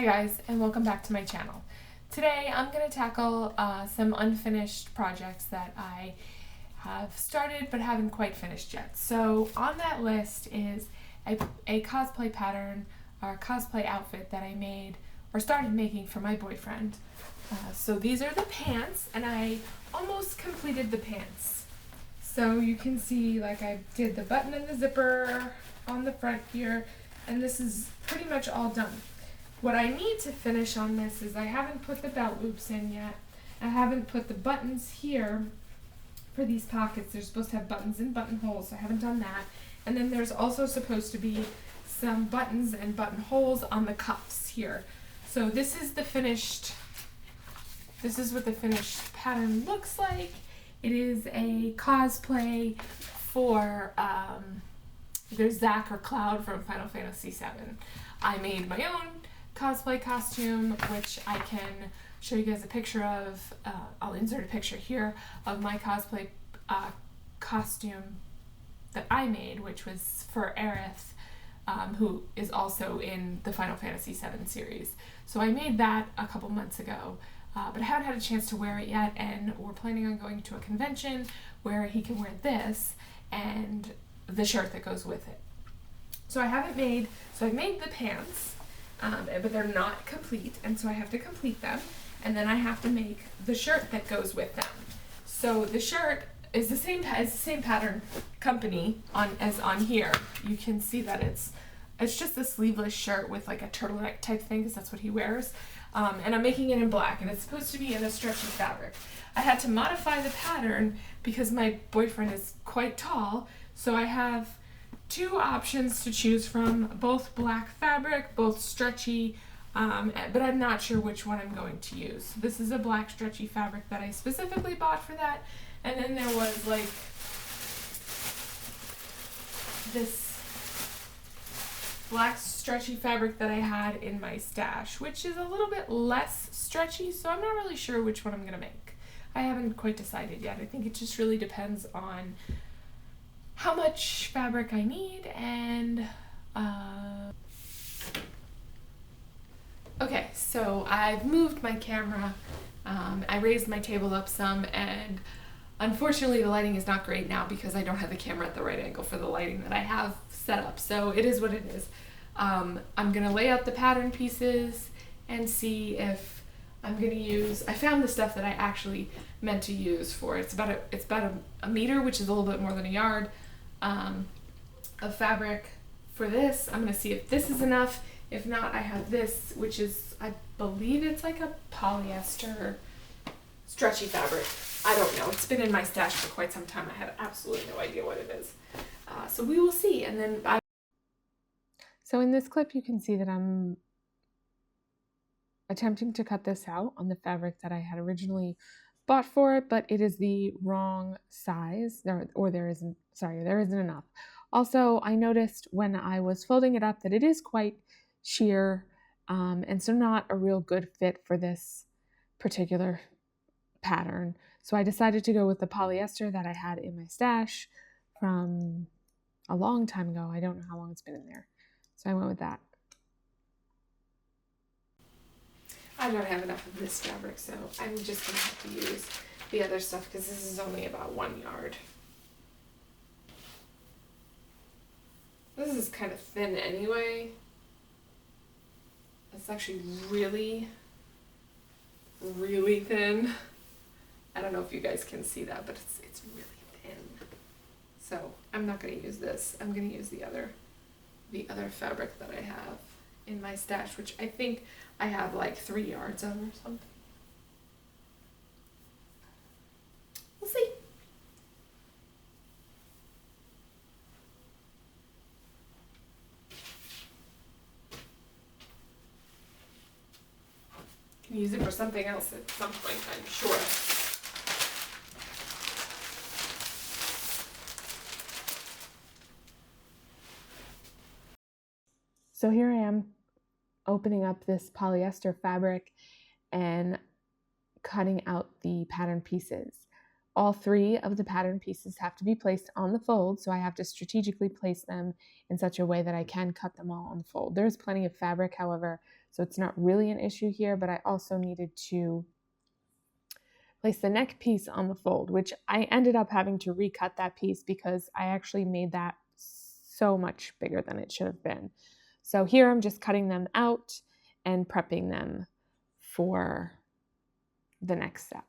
Hi guys, and welcome back to my channel. Today I'm going to tackle some unfinished projects that I have started but haven't quite finished yet. So on that list is a cosplay pattern or cosplay outfit that I made or started making for my boyfriend. So these are the pants, and I almost completed the pants. So you can see, like, I did the button and the zipper on the front here, and this is pretty much all done. What I need to finish on this is I haven't put the belt loops in yet. I haven't put the buttons here for these pockets. They're supposed to have buttons and buttonholes, so I haven't done that. And then there's also supposed to be some buttons and buttonholes on the cuffs here. So this is what the finished pattern looks like. It is a cosplay for either Zack or Cloud from Final Fantasy VII. I made my own cosplay costume, which I can show you guys a picture of. I'll insert a picture here of my cosplay costume that I made, which was for Aerith, who is also in the Final Fantasy VII series. So I made that a couple months ago, but I haven't had a chance to wear it yet, and we're planning on going to a convention where he can wear this and the shirt that goes with it. So I made the pants, but they're not complete, and so I have to complete them, and then I have to make the shirt that goes with them. So the shirt is the same pattern company as on here. You can see that it's just a sleeveless shirt with like a turtleneck type thing, because that's what he wears. And I'm making it in black, and it's supposed to be in a stretchy fabric. I had to modify the pattern because my boyfriend is quite tall, so I have two options to choose from, both black fabric, both stretchy, but I'm not sure which one I'm going to use. This is a black stretchy fabric that I specifically bought for that, and then there was like this black stretchy fabric that I had in my stash, which is a little bit less stretchy, so I'm not really sure which one I'm going to make. I haven't quite decided yet. I think it just really depends on how much fabric I need, and okay, so I've moved my camera. I raised my table up some, and unfortunately the lighting is not great now because I don't have the camera at the right angle for the lighting that I have set up, so it is what it is. I'm gonna lay out the pattern pieces and see if I'm gonna use, I found the stuff that I actually meant to use for it. It's about a meter, which is a little bit more than a yard, of fabric for this. I'm gonna see if this is enough. If not, I have this, which is, I believe it's like a polyester stretchy fabric. I don't know. It's been in my stash for quite some time. I have absolutely no idea what it is. So we will see. And then So in this clip, you can see that I'm attempting to cut this out on the fabric that I had originally bought for it, but it is the wrong size, there isn't enough. Also, I noticed when I was folding it up that it is quite sheer, and so not a real good fit for this particular pattern. So I decided to go with the polyester that I had in my stash from a long time ago. I don't know how long it's been in there. So I went with that. I don't have enough of this fabric, so I'm just going to have to use the other stuff because this is only about 1 yard. This is kind of thin anyway. It's actually really, really thin. I don't know if you guys can see that, but it's really thin. So I'm not going to use this. I'm going to use the other fabric that I have in my stash, which I think I have like 3 yards of or something. We'll see. Can use it for something else at some point, I'm sure. So here I am opening up this polyester fabric and cutting out the pattern pieces. all 3 of the pattern pieces have to be placed on the fold, so I have to strategically place them in such a way that I can cut them all on the fold. There's plenty of fabric, however, so it's not really an issue here, but I also needed to place the neck piece on the fold, which I ended up having to recut that piece because I actually made that so much bigger than it should have been. So here I'm just cutting them out and prepping them for the next step.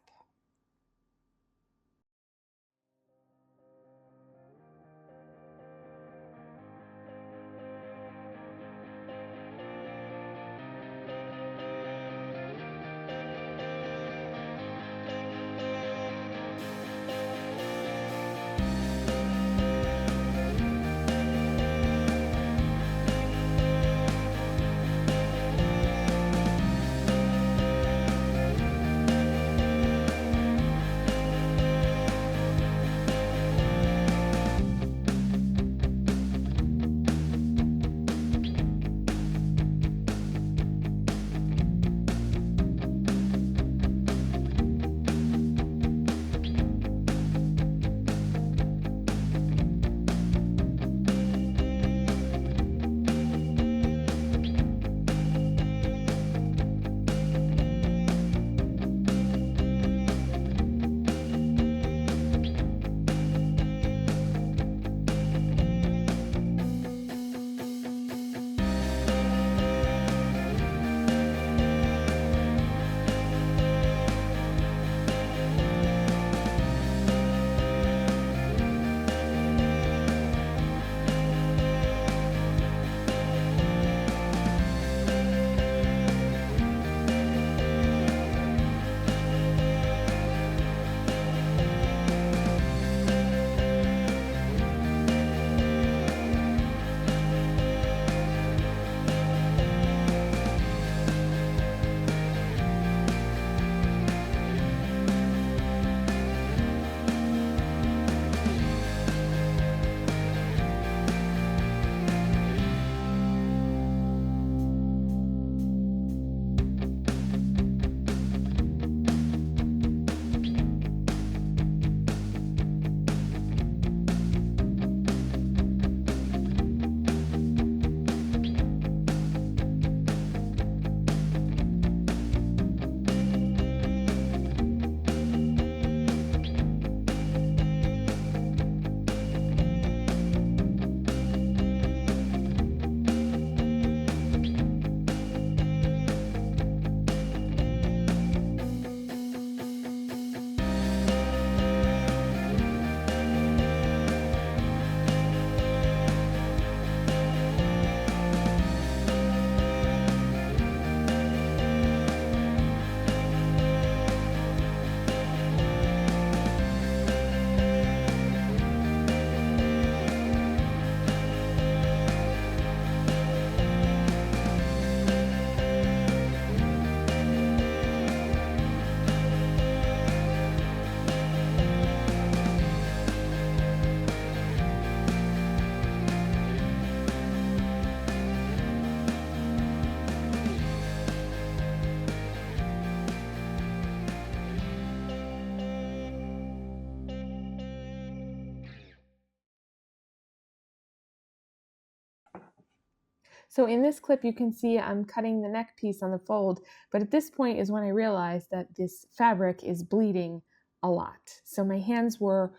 So in this clip, you can see I'm cutting the neck piece on the fold, but at this point is when I realized that this fabric is bleeding a lot. So my hands were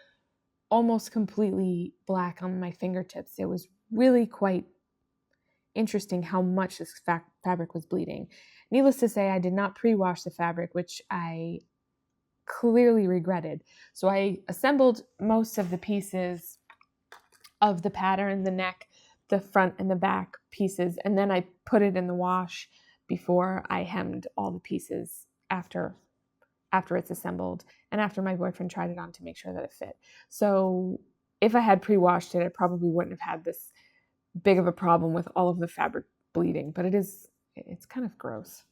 almost completely black on my fingertips. It was really quite interesting how much this fabric was bleeding. Needless to say, I did not pre-wash the fabric, which I clearly regretted. So I assembled most of the pieces of the pattern, the neck, the front and the back pieces, and then I put it in the wash before I hemmed all the pieces after it's assembled and after my boyfriend tried it on to make sure that it fit. So if I had pre-washed it, I probably wouldn't have had this big of a problem with all of the fabric bleeding, but it's kind of gross.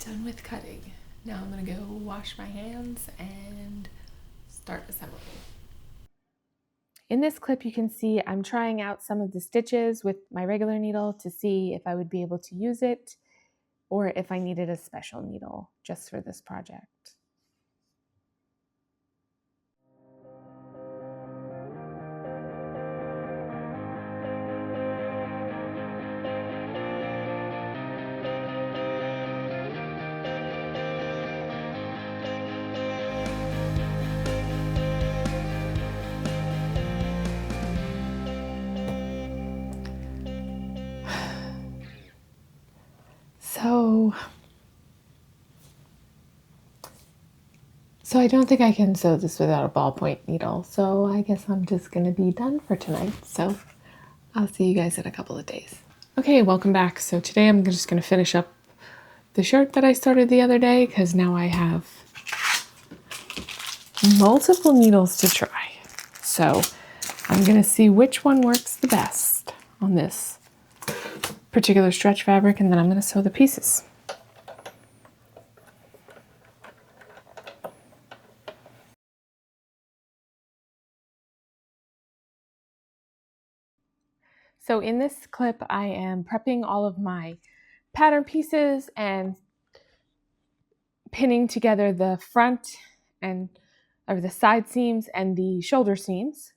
Done with cutting. Now I'm gonna go wash my hands and start assembling. In this clip, you can see I'm trying out some of the stitches with my regular needle to see if I would be able to use it or if I needed a special needle just for this project. So I don't think I can sew this without a ballpoint needle, so I guess I'm just going to be done for tonight. So I'll see you guys in a couple of days. Okay, welcome back. So today I'm just going to finish up the shirt that I started the other day because now I have multiple needles to try. So I'm going to see which one works the best on this particular stretch fabric, and then I'm going to sew the pieces. So in this clip, I am prepping all of my pattern pieces and pinning together the front or the side seams and the shoulder seams.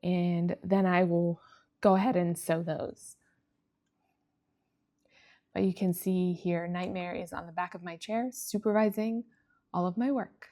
And then I will go ahead and sew those. But you can see here, Nightmare is on the back of my chair, supervising all of my work.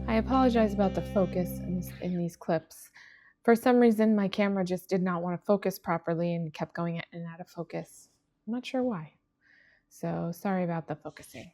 I apologize about the focus in these clips. For some reason, my camera just did not want to focus properly and kept going in and out of focus. I'm not sure why. So sorry about the focusing.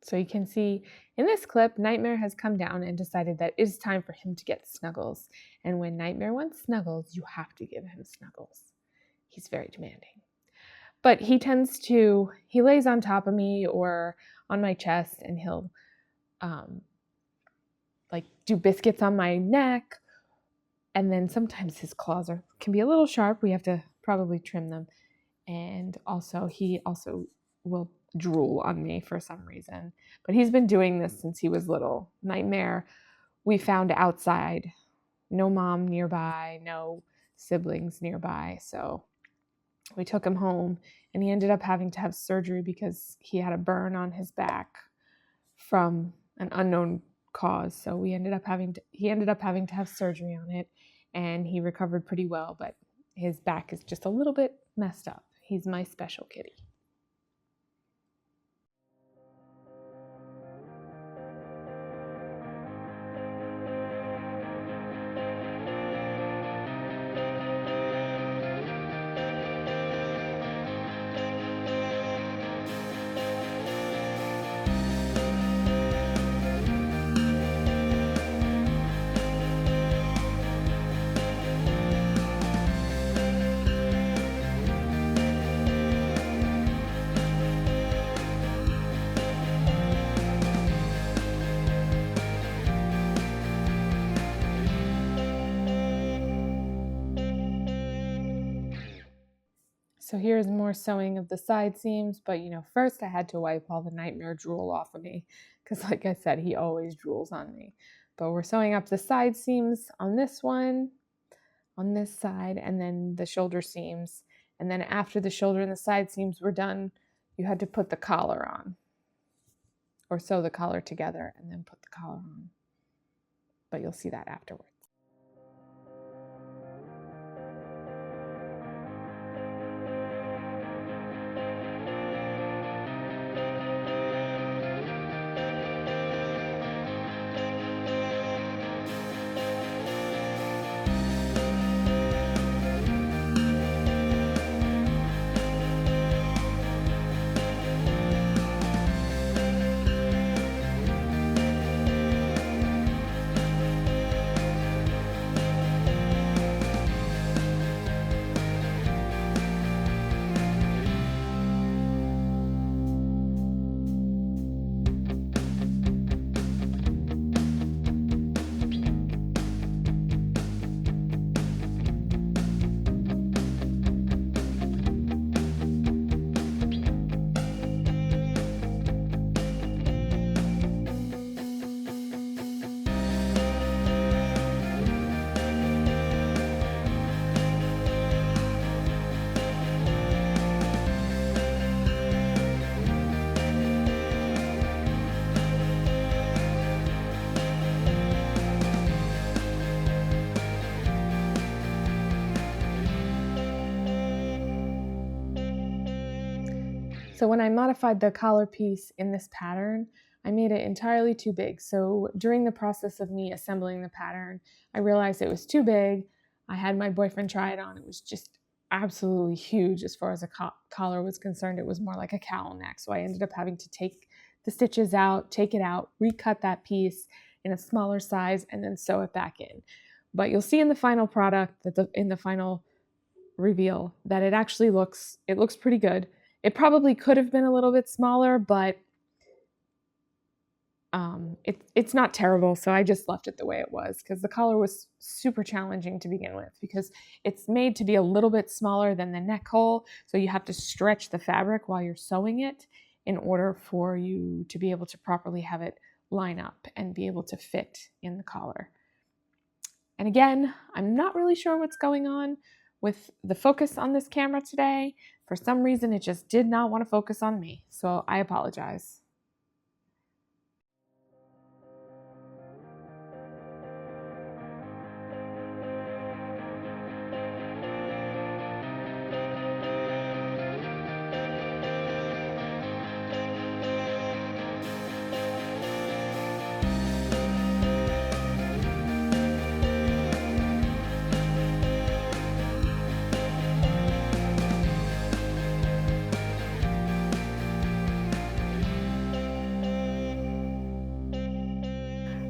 So you can see in this clip, Nightmare has come down and decided that it's time for him to get snuggles. And when Nightmare wants snuggles, you have to give him snuggles. He's very demanding. But he lays on top of me or on my chest, and he'll do biscuits on my neck. And then sometimes his claws can be a little sharp. We have to probably trim them. And he will drool on me for some reason. But he's been doing this since he was little. Nightmare, we found outside. No mom nearby, no siblings nearby. So we took him home, and he ended up having to have surgery because he had a burn on his back from an unknown cause. So he ended up having to have surgery on it, and he recovered pretty well, but his back is just a little bit messed up. He's my special kitty. So here's more sewing of the side seams, but first I had to wipe all the Nightmare drool off of me because, like I said, he always drools on me. But we're sewing up the side seams on this one, on this side, and then the shoulder seams. And then after the shoulder and the side seams were done, you had to put the collar on, or sew the collar together and then put the collar on. But you'll see that afterwards. So when I modified the collar piece in this pattern, I made it entirely too big. So during the process of me assembling the pattern, I realized it was too big. I had my boyfriend try it on. It was just absolutely huge as far as a collar was concerned. It was more like a cowl neck. So I ended up having to take the stitches out, take it out, recut that piece in a smaller size, and then sew it back in. But you'll see in the final product, in the final reveal, that it actually looks pretty good. It probably could have been a little bit smaller, but it's not terrible. So I just left it the way it was because the collar was super challenging to begin with because it's made to be a little bit smaller than the neck hole. So you have to stretch the fabric while you're sewing it in order for you to be able to properly have it line up and be able to fit in the collar. And again, I'm not really sure what's going on with the focus on this camera today. For some reason, it just did not want to focus on me. So I apologize.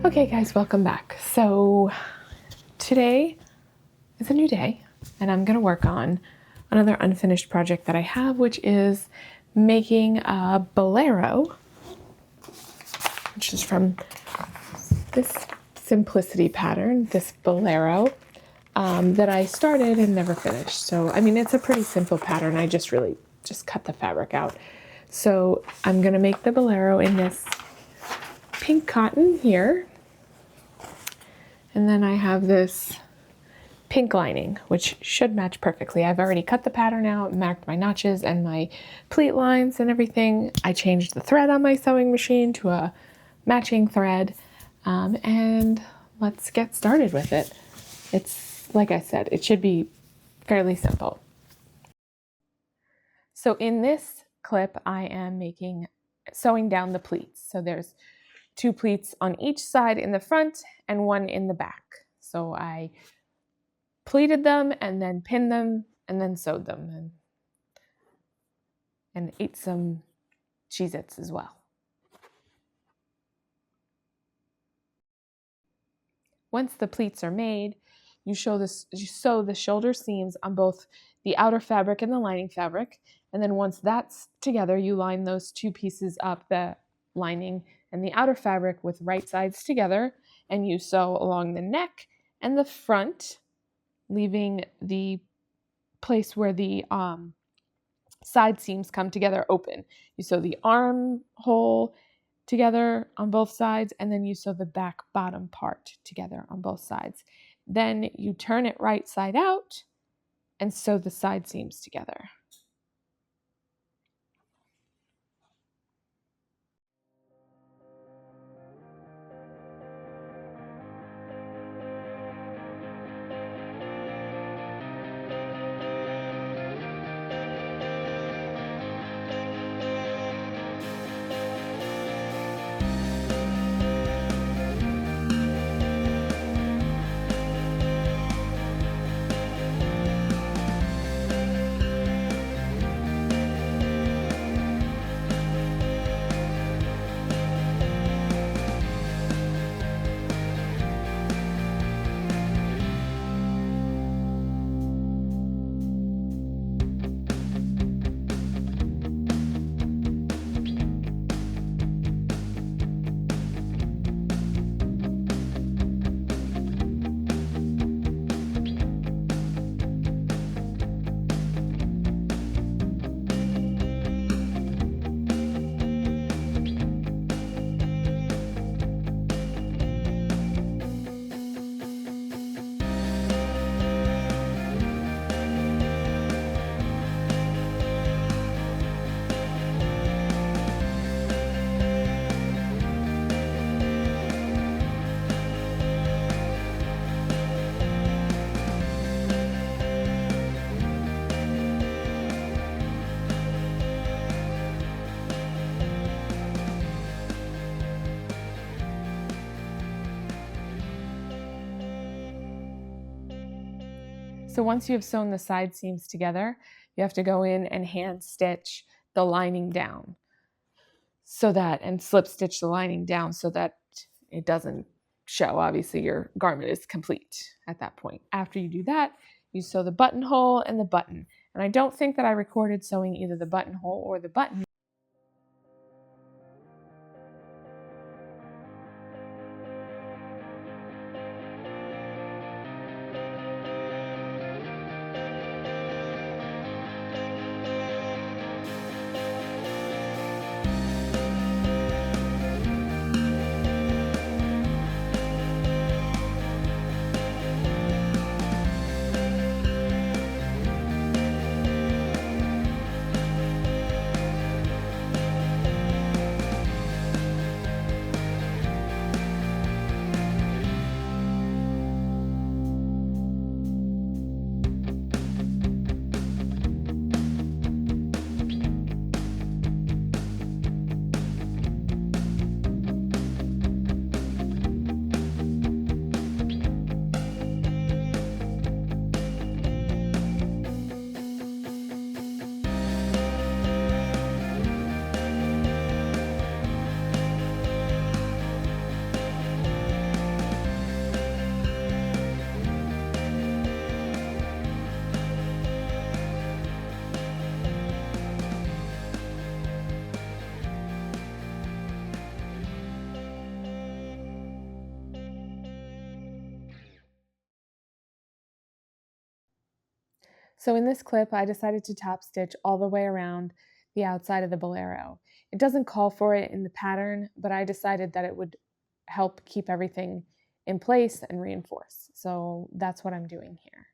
Okay guys, welcome back. So today is a new day and I'm gonna work on another unfinished project that I have, which is making a Bolero, which is from this Simplicity pattern, this Bolero, that I started and never finished. So, I mean, it's a pretty simple pattern. I just really just cut the fabric out. So I'm gonna make the Bolero in this pink cotton here. And then I have this pink lining, which should match perfectly. I've already cut the pattern out, marked my notches and my pleat lines and everything. I changed the thread on my sewing machine to a matching thread. And let's get started with it. It's, like I said, it should be fairly simple. So in this clip, I am sewing down the pleats. So there's 2 pleats on each side in the front and 1 in the back. So I pleated them and then pinned them and then sewed them and ate some Cheez-Its as well. Once the pleats are made, you sew the shoulder seams on both the outer fabric and the lining fabric. And then once that's together, you line those 2 pieces up, the lining and the outer fabric, with right sides together, and you sew along the neck and the front, leaving the place where the side seams come together open. You sew the armhole together on both sides, and then you sew the back bottom part together on both sides. Then you turn it right side out and sew the side seams together. So once you have sewn the side seams together, you have to go in and hand stitch the lining down and slip stitch the lining down so that it doesn't show. Obviously your garment is complete at that point. After you do that, you sew the buttonhole and the button. And I don't think that I recorded sewing either the buttonhole or the button. So in this clip, I decided to top stitch all the way around the outside of the Bolero. It doesn't call for it in the pattern, but I decided that it would help keep everything in place and reinforce. So that's what I'm doing here.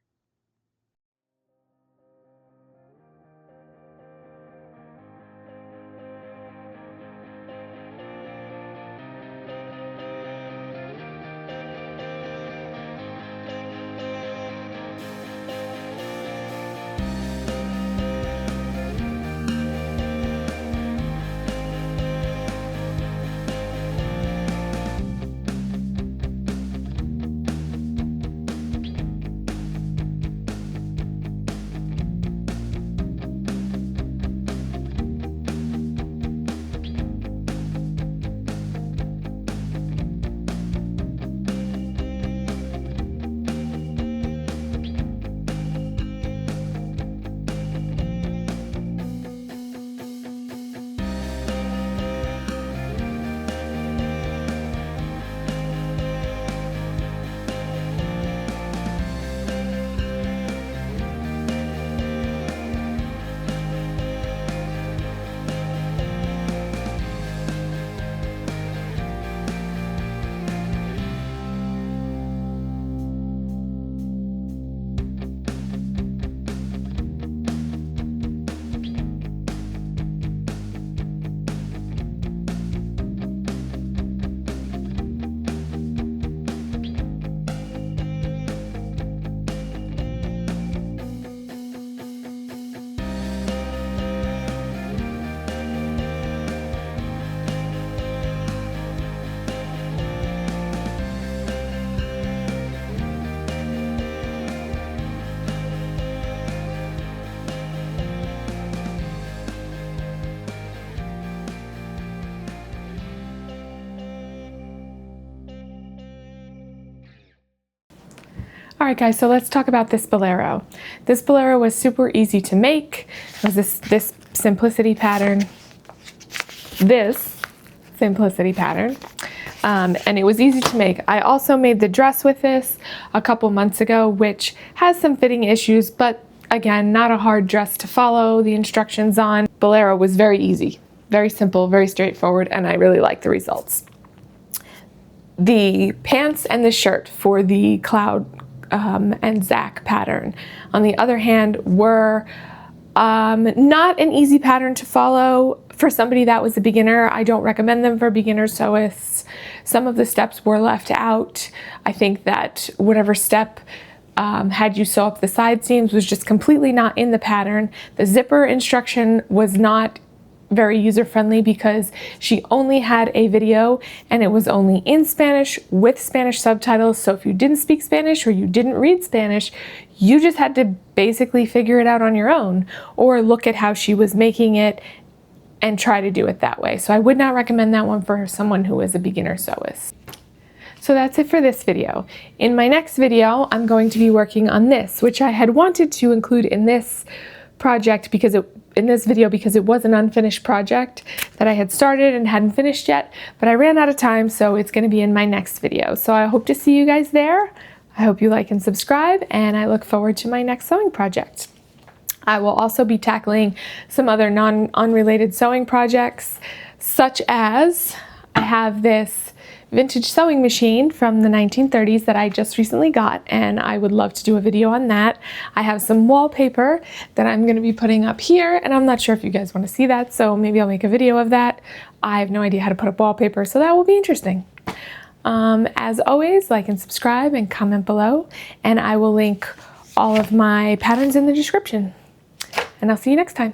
All right, guys, so let's talk about this Bolero. This Bolero was super easy to make. It was this simplicity pattern, and it was easy to make. I also made the dress with this a couple months ago, which has some fitting issues, but again, not a hard dress to follow the instructions on. Bolero was very easy, very simple, very straightforward, and I really like the results. The pants and the shirt for the Cloud and Zach pattern, on the other hand, were not an easy pattern to follow for somebody that was a beginner. I don't recommend them for beginner sewists. Some of the steps were left out. I think that whatever step had you sew up the side seams was just completely not in the pattern. The zipper instruction was not very user-friendly because she only had a video and it was only in Spanish with Spanish subtitles. So if you didn't speak Spanish or you didn't read Spanish, you just had to basically figure it out on your own or look at how she was making it and try to do it that way. So I would not recommend that one for someone who is a beginner sewist. So that's it for this video. In my next video, I'm going to be working on this, which I had wanted to include in this project because in this video because it was an unfinished project that I had started and hadn't finished yet, but I ran out of time, so it's going to be in my next video. So I hope to see you guys there. I hope you like and subscribe, and I look forward to my next sewing project. I will also be tackling some other unrelated sewing projects, such as I have this vintage sewing machine from the 1930s that I just recently got, and I would love to do a video on that. I have some wallpaper that I'm going to be putting up here, and I'm not sure if you guys want to see that, so maybe I'll make a video of that. I have no idea how to put up wallpaper, so that will be interesting. As always, like and subscribe and comment below, and I will link all of my patterns in the description. And I'll see you next time.